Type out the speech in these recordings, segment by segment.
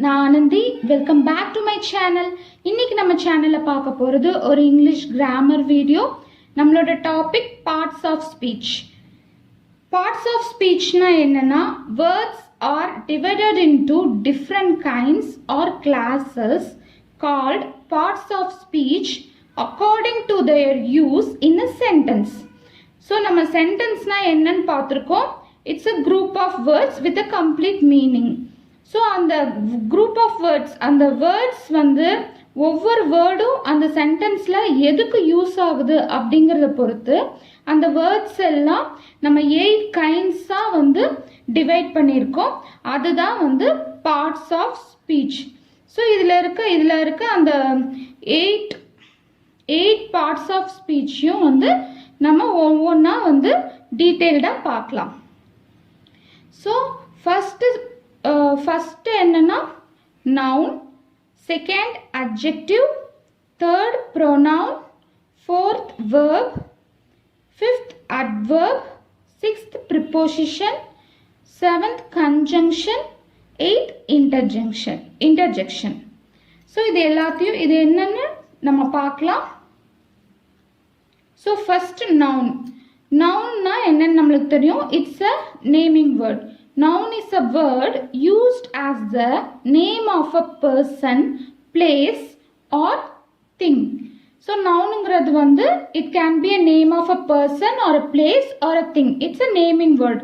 நான் Anandhi. Welcome back to my channel. இன்னைக்கு நம்ம சேனலில் பார்க்க போகிறது ஒரு இங்கிலீஷ் கிராமர் வீடியோ. நம்மளோட topic parts of speech. Parts of ஸ்பீச்னா என்னன்னா, words are divided into different kinds or classes called parts of speech according to their use in a sentence. So நம்ம சென்டென்ஸ்னா என்னன்னு பார்த்துருக்கோம். It's a group of words with a complete meaning. So அந்த group of words, அந்த words வந்து ஒவ்வொரு வேர்டும் அந்த சென்டென்ஸில் எதுக்கு யூஸ் ஆகுது அப்படிங்கிறத பொறுத்து அந்த வேர்ட்ஸ் எல்லாம் நம்ம 8 கைண்ட்ஸாக வந்து டிவைட் பண்ணியிருக்கோம். அதுதான் வந்து பார்ட்ஸ் ஆஃப் ஸ்பீச். ஸோ இதில் இருக்க அந்த எயிட் பார்ட்ஸ் ஆஃப் ஸ்பீச்சையும் வந்து நம்ம ஒவ்வொன்றா வந்து டீட்டெயில்டாக பார்க்கலாம். ஸோ ஃபஸ்ட்டு என்னன்னா noun, second adjective, third pronoun, fourth verb, fifth adverb, sixth preposition, seventh conjunction, eighth interjection. So இது என்னன்னு நம்ம பார்க்கலாம். ஸோ ஃபர்ஸ்ட் நவுன்னா என்னன்னு நம்மளுக்கு தெரியும். It's a naming word. Noun is a word used as the name of a person, place or thing. So nounங்கிறது வந்து it can be a name of a person or a place or a thing. It's a naming word.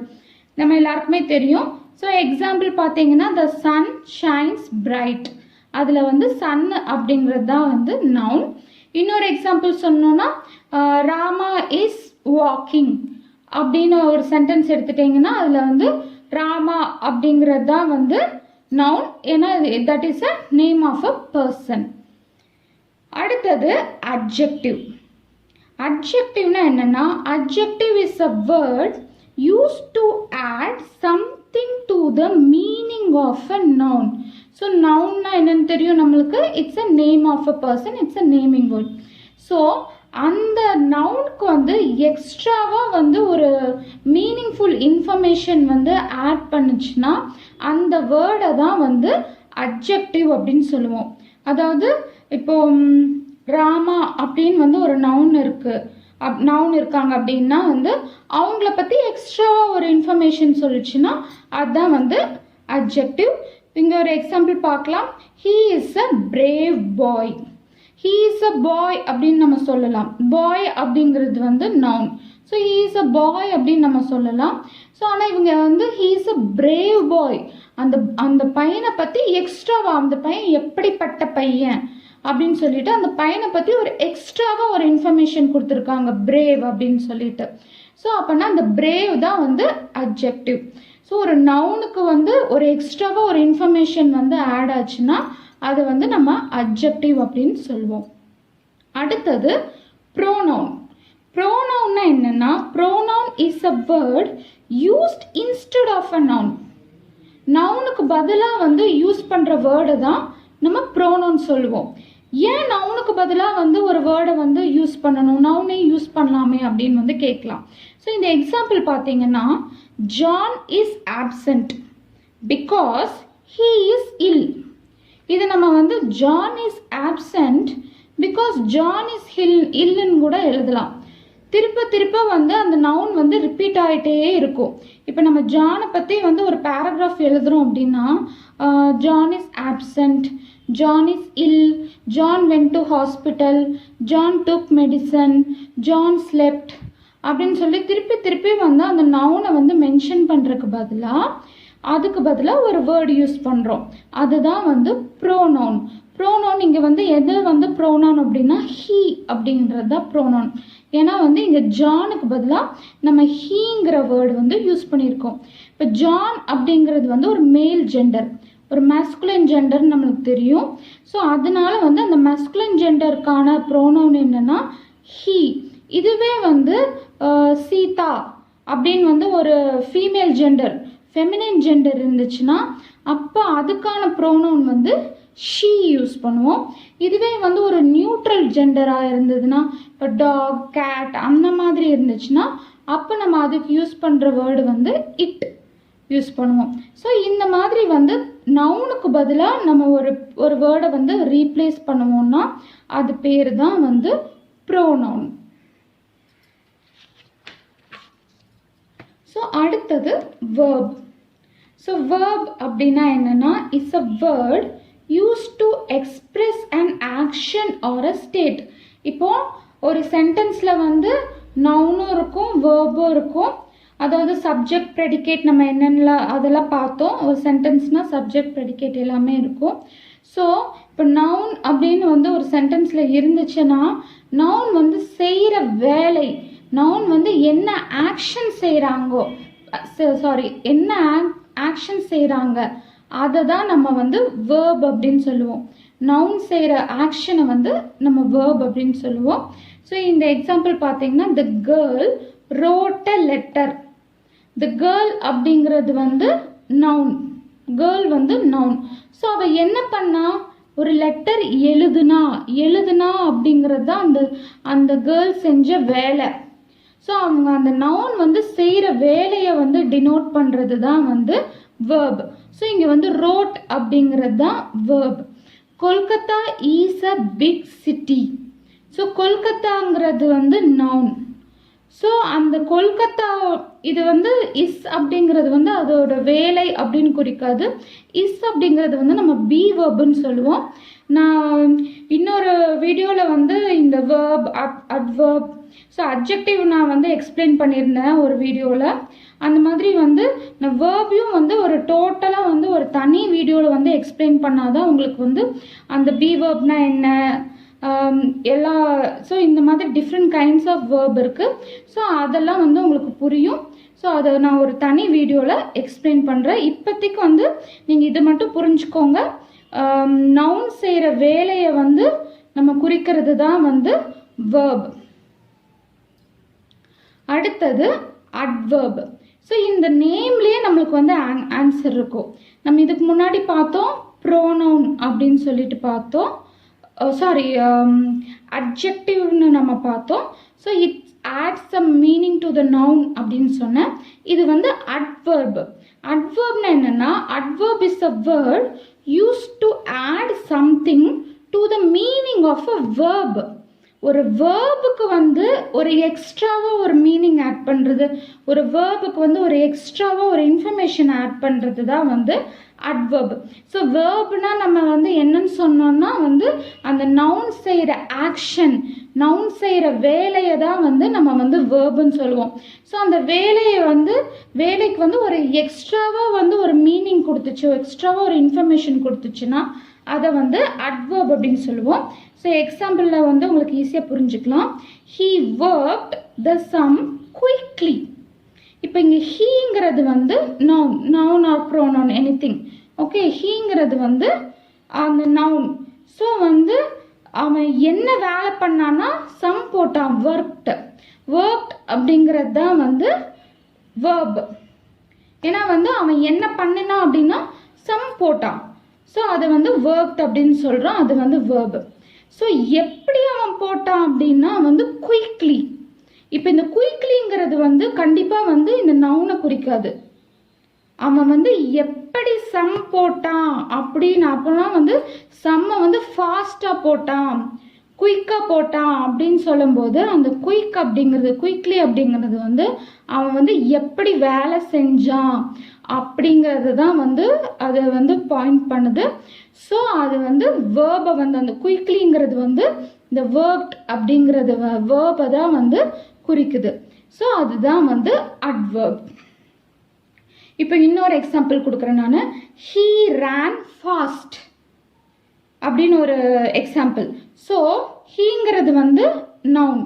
நம்ம எல்லாருக்குமே தெரியும். So example பார்த்தீங்கன்னா the sun shines bright. அதில் வந்து sun அப்படிங்கிறது தான் வந்து noun. இன்னொரு எக்ஸாம்பிள் சொன்னோன்னா ராமா இஸ் வாக்கிங் அப்படின்னு ஒரு சென்டென்ஸ் எடுத்துட்டிங்கன்னா அதில் வந்து ராமா அப்படிங்கிறது தான் வந்து நவுன். ஏன்னா that is a name of a person. அடுத்தது அட்ஜெக்டிவ். அட்ஜெக்டிவ்னா என்னன்னா, adjective is a word use to add something to the meaning of a noun. So நவுன்னா என்னன்னு தெரியும் நம்மளுக்கு. It's a name of a person, it's a naming word. So அந்த நவுனுக்கு வந்து எக்ஸ்ட்ராவாக வந்து ஒரு மீனிங்ஃபுல் இன்ஃபர்மேஷன் வந்து ஆட் பண்ணுச்சுன்னா அந்த வேர்டை தான் வந்து அட்ஜெக்டிவ் அப்படின்னு சொல்லுவோம். அதாவது இப்போ ராமா அப்படின்னு வந்து ஒரு நவுன் இருக்காங்க அப்படின்னா வந்து அவங்கள பற்றி எக்ஸ்ட்ராவாக ஒரு இன்ஃபர்மேஷன் சொல்லிச்சுன்னா அதுதான் வந்து அட்ஜெக்டிவ். இங்கே ஒரு எக்ஸாம்பிள் பார்க்கலாம். He is a brave bye. he is a boy அப்படின்னு நம்ம சொல்லலாம். பாய் அப்படிங்கிறது வந்து noun. So he is a boy அப்படின்னு நம்ம சொல்லலாம். ஸோ ஆனால் இவங்க வந்து he is a brave boy, அந்த பையனை பற்றி எக்ஸ்ட்ராவாக அந்த பையன் எப்படிப்பட்ட பையன் அப்படின்னு சொல்லிட்டு அந்த பையனை பற்றி ஒரு எக்ஸ்ட்ராவாக ஒரு இன்ஃபர்மேஷன் கொடுத்துருக்காங்க, பிரேவ் அப்படின்னு சொல்லிட்டு. ஸோ அப்போனா அந்த பிரேவ் தான் வந்து அட்ஜெக்டிவ். ஸோ ஒரு நவுனுக்கு வந்து ஒரு எக்ஸ்ட்ராவாக ஒரு இன்ஃபர்மேஷன் வந்து ஆட் ஆச்சுன்னா அது வந்து நம்ம அட்ஜெக்டிவ் அப்படின்னு சொல்லுவோம். அடுத்தது ப்ரோனவுன். ப்ரோனவுன்னா என்னன்னா, pronoun is a word used instead of a noun. நவுனுக்கு பதிலாக வந்து யூஸ் பண்ணுற வேர்டை தான் நம்ம ப்ரோனவுன் சொல்லுவோம். ஏன் நவுனுக்கு பதிலாக வந்து ஒரு வேர்டை வந்து யூஸ் பண்ணணும், நவுனே யூஸ் பண்ணலாமே அப்படின்னு வந்து கேட்கலாம். ஸோ இந்த எக்ஸாம்பிள் பார்த்தீங்கன்னா, John is absent because he is ill. இது நம்ம வந்து John is absent because John is இல்லுன்னு கூட எழுதலாம். திருப்ப வந்து அந்த நவுன் வந்து ரிப்பீட் ஆகிட்டே இருக்கும். இப்போ நம்ம ஜானை பற்றி வந்து ஒரு பேராகிராஃப் எழுதுகிறோம் அப்படின்னா, John is absent, John is ill, John went to hospital, John took medicine, John slept அப்படின்னு சொல்லி திருப்பி வந்து அந்த நவுனை வந்து மென்ஷன் பண்ணுறதுக்கு அதுக்கு பதிலாக ஒரு வேர்டு யூஸ் பண்ணுறோம். அதுதான் வந்து ப்ரோனவுன். ப்ரோனவுன் இங்கே வந்து எது வந்து ப்ரோனவுன் அப்படின்னா ஹீ அப்படின்றது தான் ப்ரோனவுன். ஏன்னா வந்து இங்கே ஜானுக்கு பதிலாக நம்ம ஹீங்கிற வேர்டு வந்து யூஸ் பண்ணியிருக்கோம். இப்போ ஜான் அப்படிங்கிறது வந்து ஒரு மேல் ஜெண்டர், ஒரு மேஸ்குலின் ஜெண்டர்னு நம்மளுக்கு தெரியும். ஸோ அதனால வந்து அந்த மேஸ்குலின் ஜெண்டருக்கான ப்ரோனவுன் என்னன்னா ஹீ. இதுவே வந்து சீதா அப்படின்னு வந்து ஒரு ஃபீமேல் ஜெண்டர், ஃபெமினின் ஜெண்டர் இருந்துச்சுன்னா அப்போ அதுக்கான ப்ரோனவுன் வந்து ஷீ யூஸ் பண்ணுவோம். இதுவே வந்து ஒரு நியூட்ரல் ஜெண்டராக இருந்ததுன்னா, இப்போ டாக், கேட் அந்த மாதிரி இருந்துச்சுன்னா அப்போ நம்ம அதுக்கு யூஸ் பண்ணுற வேர்டு வந்து இட் யூஸ் பண்ணுவோம். ஸோ இந்த மாதிரி வந்து நவுனுக்கு பதிலாக நம்ம ஒரு வேர்டை வந்து ரீப்ளேஸ் பண்ணுவோம்னா அது பேர் தான் வந்து ப்ரோனவுன். ஸோ அடுத்தது verb. ஸோ verb அப்படின்னா என்னன்னா it's a word used to express an action or a state. இப்போ ஒரு சென்டென்ஸில் வந்து நவுனும் இருக்கும் வேர்பும் இருக்கும். அதாவது சப்ஜெக்ட் ப்ரெடிகேட் நம்ம என்னென்ன அதெல்லாம் பார்த்தோம். ஒரு சென்டென்ஸ்னால் சப்ஜெக்ட் ப்ரெடிகேட் எல்லாமே இருக்கும். ஸோ இப்போ நவுன் அப்படின்னு வந்து ஒரு சென்டென்ஸில் இருந்துச்சுன்னா நவுன் வந்து செய்கிற வேலை, நவுன் வந்து என்ன ஆக்ஷன் செய்கிறாங்கோ என்ன ஆக்ஷன் செய்கிறாங்க அதை தான் நம்ம வந்து வேர்ப் அப்படின்னு சொல்லுவோம். நவுன் செய்கிற ஆக்ஷனை வந்து நம்ம வேர்ப் அப்படின்னு சொல்லுவோம். ஸோ இந்த எக்ஸாம்பிள் பார்த்தீங்கன்னா the girl road a letter. The girl அப்படிங்கிறது வந்து நவுன், கேர்ள் வந்து நவுன். ஸோ அவள் என்ன பண்ணா, ஒரு லெட்டர் எழுதுனா அப்படிங்கிறது தான் அந்த கேர்ள் செஞ்ச வேலை. ஸோ அவங்க அந்த நவுன் வந்து செய்கிற வேலையை வந்து டினோட் பண்ணுறது தான் வந்து வேர்ப். ஸோ இங்கே வந்து ரோட் அப்படிங்கிறது தான் verb. Kolkata is a big city. So கொல்கத்தாங்கிறது வந்து நவுன். ஸோ அந்த கொல்கத்தா இது வந்து இஸ் அப்படிங்கிறது வந்து அதோட வேலை அப்படின்னு குறிக்காது. இஸ் அப்படிங்கிறது வந்து நம்ம பி வேர்புன்னு சொல்லுவோம். நான் இன்னொரு வீடியோவில் வந்து இந்த வேர்ப் அட்வர்ப் ஸோ அட்ஜெக்டிவ் நான் வந்து எக்ஸ்பிளைன் பண்ணியிருந்தேன் ஒரு வீடியோவில். அந்த மாதிரி வந்து நான் வேர்பையும் வந்து ஒரு டோட்டலாக வந்து ஒரு தனி வீடியோவில் வந்து எக்ஸ்பிளைன் பண்ணாதான் உங்களுக்கு வந்து அந்த பி வேர்ப்னா என்ன எல்லா ஸோ இந்த மாதிரி டிஃப்ரெண்ட் கைண்ட்ஸ் ஆஃப் வேர்ப் இருக்குது. ஸோ அதெல்லாம் வந்து உங்களுக்கு புரியும். ஸோ அதை நான் ஒரு தனி வீடியோவில் எக்ஸ்பிளைன் பண்ணுறேன். இப்போதைக்கு வந்து நீங்கள் இதை மட்டும் புரிஞ்சுக்கோங்க. நவுன் செய்கிற வேலையை வந்து நம்ம குறிக்கிறது தான் வந்து வேர்ப். அடுத்தது அட்வர்ப். ஸோ இந்த நேம்லேயே நம்மளுக்கு வந்து ஆன்சர் இருக்கும். நம்ம இதுக்கு முன்னாடி பார்த்தோம் ப்ரோனவுன் அப்படின்னு சொல்லிட்டு பார்த்தோம். அட்ஜெக்டிவ்னு நம்ம பார்த்தோம். So it adds some meaning to the noun அப்படின்னு சொன்னேன். இது வந்து அட்வர்ப். அட்வர்ப்னா என்னன்னா adverb is a word used to add something to the meaning of a verb. ஒரு வேர்புக்கு வந்து ஒரு எக்ஸ்ட்ராவாக ஒரு மீனிங் ஆட் பண்ணுறது, ஒரு வேர்புக்கு வந்து ஒரு எக்ஸ்ட்ராவாக ஒரு இன்ஃபர்மேஷன் ஆட் பண்ணுறது தான் வந்து அட்வர்ப். ஸோ வேர்ப்னா நம்ம வந்து என்னன்னு சொன்னோம்னா வந்து அந்த நவுன் செய்கிற ஆக்ஷன், நவுன் செய்கிற வேலையை தான் வந்து நம்ம வந்து வேர்புன்னு சொல்லுவோம். ஸோ அந்த வேலைக்கு வந்து ஒரு எக்ஸ்ட்ராவாக வந்து ஒரு மீனிங் கொடுத்துச்சு, எக்ஸ்ட்ராவாக ஒரு இன்ஃபர்மேஷன் கொடுத்துச்சுன்னா அதை வந்து அட்வர்ப் அப்படின்னு சொல்லுவோம். ஸோ எக்ஸாம்பிளில் வந்து உங்களுக்கு ஈஸியாக புரிஞ்சுக்கலாம். He worked the sum quickly. இப்போ இங்கே ஹீங்கிறது வந்து noun or pronoun anything. Okay, ஹீங்கிறது வந்து அந்த நவுன். ஸோ வந்து அவன் என்ன வேலை பண்ணான்னா சம் போட்டான், ஒர்க்ட் அப்படிங்கிறது தான் வந்து வேர்ப். ஏன்னா வந்து அவன் என்ன பண்ணினான் அப்படின்னா சம் போட்டான். ஸோ அதை வந்து ஒர்க்ட் அப்படின்னு சொல்கிறான், அது வந்து வேர்ப். ஸோ எப்படி அவன் போட்டான் அப்படின்னா வந்து குயிக்லி. இப்போ இந்த குயிக்லிங்கிறது வந்து கண்டிப்பாக வந்து இந்த நவுனை குறிக்காது. அவன் வந்து எப்படி சம் போட்டான் அப்படின்னா வந்து சம்மை வந்து ஃபாஸ்ட்டாக போட்டான், குயிக்காக போட்டான் அப்படின்னு சொல்லும்போது அந்த குயிக்லி அப்படிங்கிறது வந்து அவன் வந்து எப்படி வேலை செஞ்சான் அப்படிங்கிறது தான் வந்து அதை வந்து பாயிண்ட் பண்ணுது. ஸோ அது வந்து வேர்பை வந்து அந்த குயிக்லிங்கிறது வந்து இந்த ஒர்க்ட் அப்படிங்கிறது வேர்பை தான் வந்து குறிக்குது. ஸோ அதுதான் வந்து அட்வர்ப். இப்போ இன்னொரு எக்ஸாம்பிள் கொடுக்குறேன் நான். ஹீ ரேன் ஃபாஸ்ட் அப்படின்னு ஒரு எக்ஸாம்பிள். ஸோ ஹீங்கிறது வந்து நவுன்,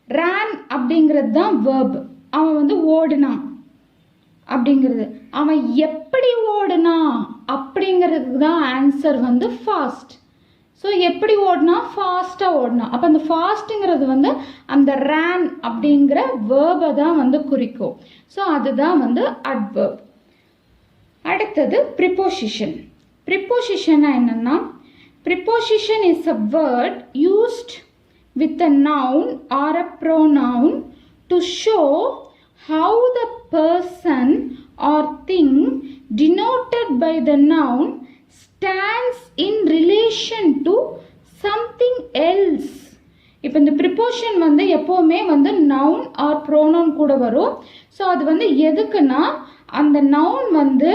ரேன் அப்படிங்கிறது தான் வேர்ப். அவன் வந்து ஓடுனான் அப்படிங்கிறது. அவன் எப்படி ஓடுனா அப்படிங்கிறதுக்கு தான் ஆன்சர் வந்து ஃபாஸ்ட். ஸோ எப்படி ஓடினா, ஃபாஸ்ட்டாக ஓடினா. அப்போ அந்த ஃபாஸ்ட்டுங்கிறது வந்து அந்த ரேன் அப்படிங்கிற வேர்பை தான் வந்து குறிக்கும். ஸோ அதுதான் வந்து அட்வர்ப். அடுத்தது ப்ரிப்போசிஷன். ப்ரிப்போசிஷன்னா என்னென்னா, preposition is a word used with a noun R a pronoun to show how the person or thing denoted by the noun stands in relation to something else. இப்போ இந்த preposition வந்து எப்போவுமே வந்து noun or pronoun கூட வரும். So அது வந்து எதுக்குன்னா அந்த நவுன் வந்து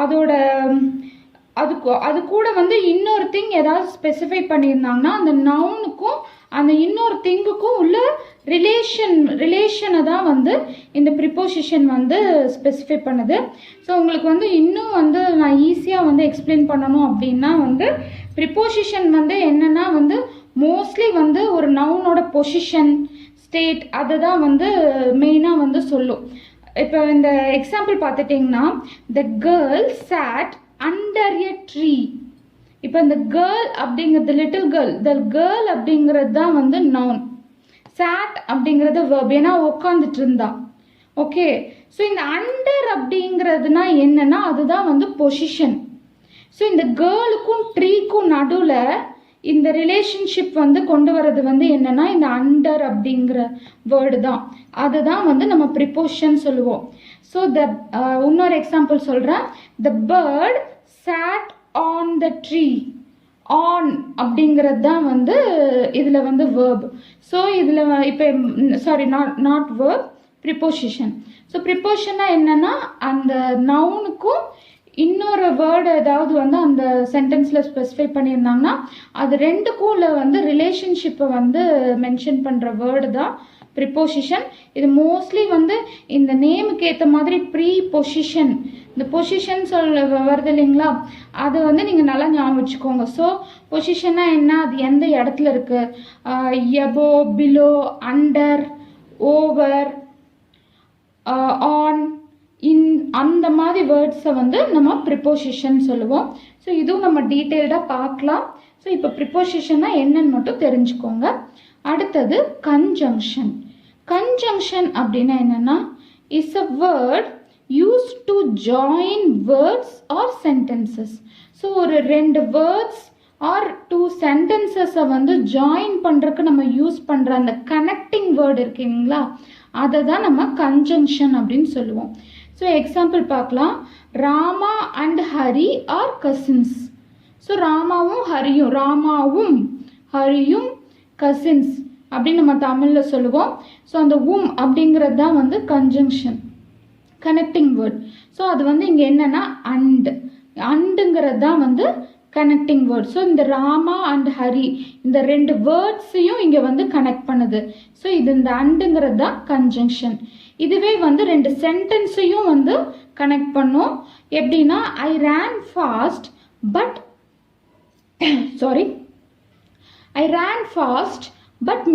அதோட அது கூட வந்து இன்னொரு திங் ஏதாவது ஸ்பெசிஃபை பண்ணியிருந்தாங்கன்னா அந்த நவுனுக்கும் அந்த இன்னொரு திங்குக்கும் உள்ள ரிலேஷனை தான் வந்து இந்த ப்ரிப்போசிஷன் வந்து ஸ்பெசிஃபை பண்ணுது. ஸோ உங்களுக்கு வந்து இன்னும் வந்து நான் ஈஸியாக வந்து எக்ஸ்பிளைன் பண்ணணும் அப்படின்னா வந்து ப்ரிப்போசிஷன் வந்து என்னென்னா வந்து மோஸ்ட்லி வந்து ஒரு நவுனோட பொசிஷன் ஸ்டேட் அதை தான் வந்து மெயினாக வந்து சொல்லும். இப்போ இந்த எக்ஸாம்பிள் பார்த்துட்டிங்கன்னா the girl sat under a tree. இப்போ இந்த கேர்ள் அப்படிங்கிறது லிட்டில் கேர்ள், த கேர்ள் அப்படிங்கிறது தான் வந்து நவுன், சாட் அப்படிங்கிறது வெர்ப், ஏன்னா உட்காந்துட்டு இருந்தா. ஓகே, ஸோ இந்த அண்டர் அப்படிங்கிறதுனா என்னன்னா அதுதான் வந்து பொசிஷன். ஸோ இந்த கேர்ளுக்கும் ட்ரீக்கும் நடுவில் இந்த ரிலேஷன்ஷிப் வந்து கொண்டு வர்றது வந்து என்னன்னா இந்த அண்டர் அப்படிங்கிற வேர்டு தான். அதுதான் வந்து நம்ம ப்ரிப்போஷன் சொல்லுவோம். ஸோ இன்னொரு எக்ஸாம்பிள் சொல்கிறேன். The bird sat on the tree. On அப்படிங்கிறது தான் வந்து இதில் வந்து வேர்ப். ஸோ இதில் இப்போ sorry not verb, preposition. So ப்ரிப்போஷன்னா என்னன்னா அந்த நவுனுக்கும் இன்னொரு வேர்டு ஏதாவது வந்து அந்த சென்டென்ஸில் ஸ்பெசிஃபை பண்ணியிருந்தாங்கன்னா அது ரெண்டுக்கும் உள்ள வந்து ரிலேஷன்ஷிப்பை வந்து மென்ஷன் பண்ணுற வேர்டு தான் ப்ரிப்போசிஷன். இது மோஸ்ட்லி வந்து இந்த நேமுக்கு ஏற்ற மாதிரி ப்ரீ பொசிஷன், இந்த பொசிஷன் வருது இல்லைங்களா, அது வந்து நீங்கள் நல்லா ஞாபகம் வச்சுக்கோங்க. ஸோ பொசிஷன்னா என்ன, அது எந்த இடத்துல இருக்குது, எபோ, பிலோ, அண்டர், ஓவர், ஆன், இன், அந்த மாதிரி வேர்ட்ஸை வந்து நம்ம ப்ரிப்போசிஷன் சொல்லுவோம். ஸோ இதுவும் நம்ம டீட்டெயில்டாக பார்க்கலாம். ஸோ இப்போ ப்ரிப்போசிஷன்னா என்னன்னு மட்டும் தெரிஞ்சுக்கோங்க. அடுத்தது கன்ஜங்ஷன். கன்ஜங்ஷன் அப்படின்னா என்னன்னா is a word use to join words R sentences. So ஒரு ரெண்டு வேர்ட்ஸ் ஆர் டூ சென்டென்சஸை வந்து ஜாயின் பண்ணுறதுக்கு நம்ம யூஸ் பண்ணுற அந்த கனெக்டிங் வேர்டு இருக்குங்களா, அதை தான் நம்ம கன்ஜங்ஷன் அப்படின்னு சொல்லுவோம். ஸோ எக்ஸாம்பிள் பார்க்கலாம். Rama and Hari are cousins. So ராமாவும் ஹரியும் கசின்ஸ் அப்படின்னு நம்ம தமிழில் சொல்லுவோம். ஸோ அந்த அப்படிங்கிறது தான் வந்து கன்ஜங்ஷன், கனெக்டிங் வேர்ட். ஸோ அது வந்து இங்கே என்னன்னா அண்டுங்கிறது தான் வந்து கனெக்டிங் வேர்ட். ஸோ இந்த ராமா அண்ட் ஹரி இந்த ரெண்டு வேர்ட்ஸையும் இங்கே வந்து கனெக்ட் பண்ணுது. ஸோ இது இந்த அண்டுங்கிறது தான் கன்ஜங்ஷன். இதுவே வந்து ரெண்டு சென்டென்ஸையும் வந்து கனெக்ட் பண்ணும். எப்படின்னா I ran fast but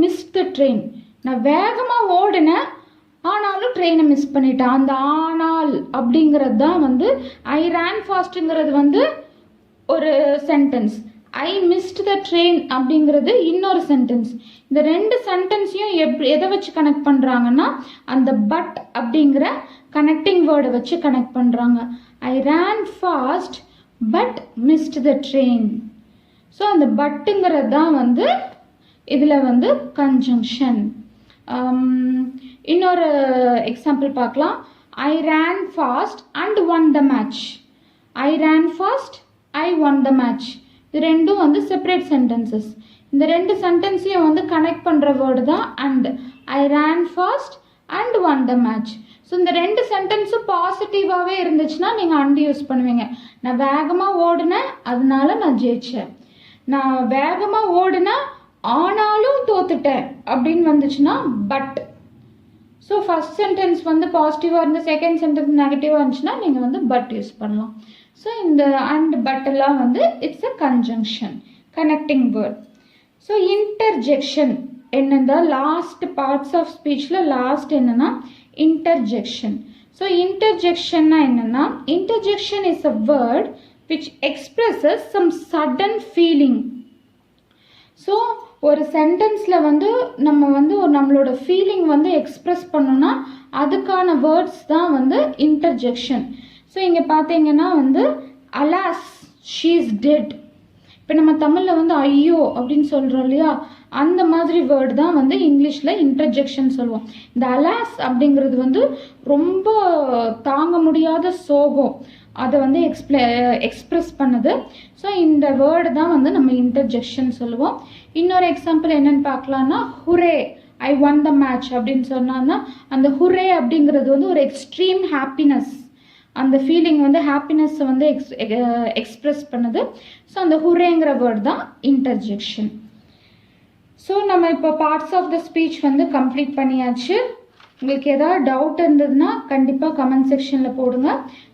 miss the train. நான் வேகமாக ஓடினேன் ஆனாலும் ட்ரெயினை மிஸ் பண்ணிட்டேன். அந்த ஆனால் அப்படிங்கிறது தான் வந்து ஐ ரேன் ஃபாஸ்ட்டுங்கிறது வந்து ஒரு sentence, I missed the train அப்படிங்கிறது இன்னொரு சென்டென்ஸ். இந்த ரெண்டு சென்டென்ஸையும் எதை வச்சு கனெக்ட் பண்ணுறாங்கன்னா அந்த பட் அப்படிங்கிற கனெக்டிங் வேர்டை வச்சு கனெக்ட் பண்ணுறாங்க. I ran fast but missed the train. So அந்த பட்டுங்கிறது தான் வந்து இதில் வந்து கன்ஜங்ஷன். இன்னொரு எக்ஸாம்பிள் பார்க்கலாம். I ran fast and won the match. I ran fast, I won the match. இது ரெண்டும் வந்து செப்பரேட் சென்டென்சஸ். இந்த ரெண்டு சென்டென்ஸையும் வந்து கனெக்ட் பண்ணுற வேர்டு தான் and. I ran fast and won the match. So இந்த ரெண்டு சென்டென்ஸும் பாசிட்டிவாகவே இருந்துச்சுன்னா நீங்கள் அண்ட் யூஸ் பண்ணுவீங்க. நான் வேகமாக ஓடினேன் அதனால நான் ஜெயிச்சேன். நான் வேகமாக ஓடினேன் ஆனாலும் தோத்துட்டேன் அப்படின்னு வந்துச்சுன்னா பட். ஸோ ஃபர்ஸ்ட் சென்டென்ஸ் வந்து பாசிட்டிவாக இருந்து செகண்ட் சென்டென்ஸ் நெகட்டிவாக இருந்துச்சுன்னா நீங்கள் வந்து பட் யூஸ் பண்ணலாம். ஸோ இந்த அண்ட் பட் எல்லாம் வந்து it's a conjunction, connecting word. So interjection என்னன்னா லாஸ்ட் பார்ட்ஸ் ஆஃப் ஸ்பீச்சில் லாஸ்ட் என்னன்னா இன்டர்ஜெக்ஷன். ஸோ இன்டர்ஜெக்ஷன்னா என்னன்னா interjection is a word which expresses some sudden feeling. So ஒரு சென்டென்ஸில் வந்து நம்ம வந்து ஒரு நம்மளோட ஃபீலிங் வந்து எக்ஸ்ப்ரெஸ் பண்ணோன்னா அதுக்கான வேர்ட்ஸ் தான் வந்து இன்டர்ஜெக்ஷன். ஸோ இங்கே பார்த்தீங்கன்னா வந்து அலாஸ் ஷீ இஸ் டெட். இப்போ நம்ம தமிழில் வந்து ஐயோ அப்படின்னு சொல்கிறோம் இல்லையா, அந்த மாதிரி வேர்டு தான் வந்து இங்கிலீஷில் இன்டர்ஜெக்ஷன் சொல்லுவோம். இந்த அலாஸ் அப்படிங்கிறது வந்து ரொம்ப தாங்க முடியாத சோகம் அதை வந்து எக்ஸ்பிரஸ் பண்ணுது. ஸோ இந்த வேர்டு தான் வந்து நம்ம இன்டர்ஜெக்ஷன் சொல்லுவோம். இன்னொரு எக்ஸாம்பிள் என்னென்னு பார்க்கலான்னா, ஹுரே ஐ ஒன் த மேட்ச் அப்படின்னு சொன்னான்னா, அந்த ஹுரே அப்படிங்கிறது வந்து ஒரு எக்ஸ்ட்ரீம் ஹாப்பினஸ், அந்த ஃபீலிங் வந்து ஹாப்பினஸ்ஸை வந்து எக்ஸ்ப்ரெஸ் பண்ணுது. ஸோ அந்த ஹுரேங்கிற வேர்டு தான் இன்டர்ஜெக்ஷன். ஸோ நம்ம இப்போ பார்ட்ஸ் ஆஃப் த ஸ்பீச் வந்து கம்ப்ளீட் பண்ணியாச்சு. உங்களுக்கு ஏதாவது டவுட் இருந்ததுன்னா கண்டிப்பாக கமெண்ட் செக்ஷனில் போடுங்க.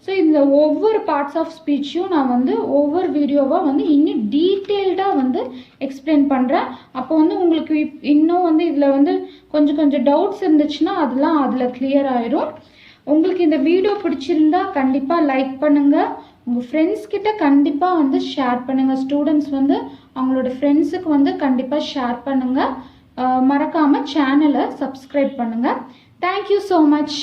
ஸோ இதில் ஒவ்வொரு பார்ட்ஸ் ஆஃப் ஸ்பீச்சையும் நான் வந்து ஒவ்வொரு வீடியோவாக வந்து இன்னும் டீட்டெயில்டாக வந்து எக்ஸ்பிளைன் பண்ணுறேன். அப்போ வந்து உங்களுக்கு இன்னும் வந்து இதில் வந்து கொஞ்சம் டவுட்ஸ் இருந்துச்சுன்னா அதெல்லாம் அதில் கிளியர் ஆயிரும். உங்களுக்கு இந்த வீடியோ பிடிச்சிருந்தா கண்டிப்பாக லைக் பண்ணுங்கள், உங்கள் ஃப்ரெண்ட்ஸ் கிட்ட கண்டிப்பாக வந்து ஷேர் பண்ணுங்கள். ஸ்டூடெண்ட்ஸ் வந்து அவங்களோட ஃப்ரெண்ட்ஸுக்கு வந்து கண்டிப்பாக ஷேர் பண்ணுங்கள். மறக்காமல் சேனலை சப்ஸ்கிரைப் பண்ணுங்கள். Thank you so much.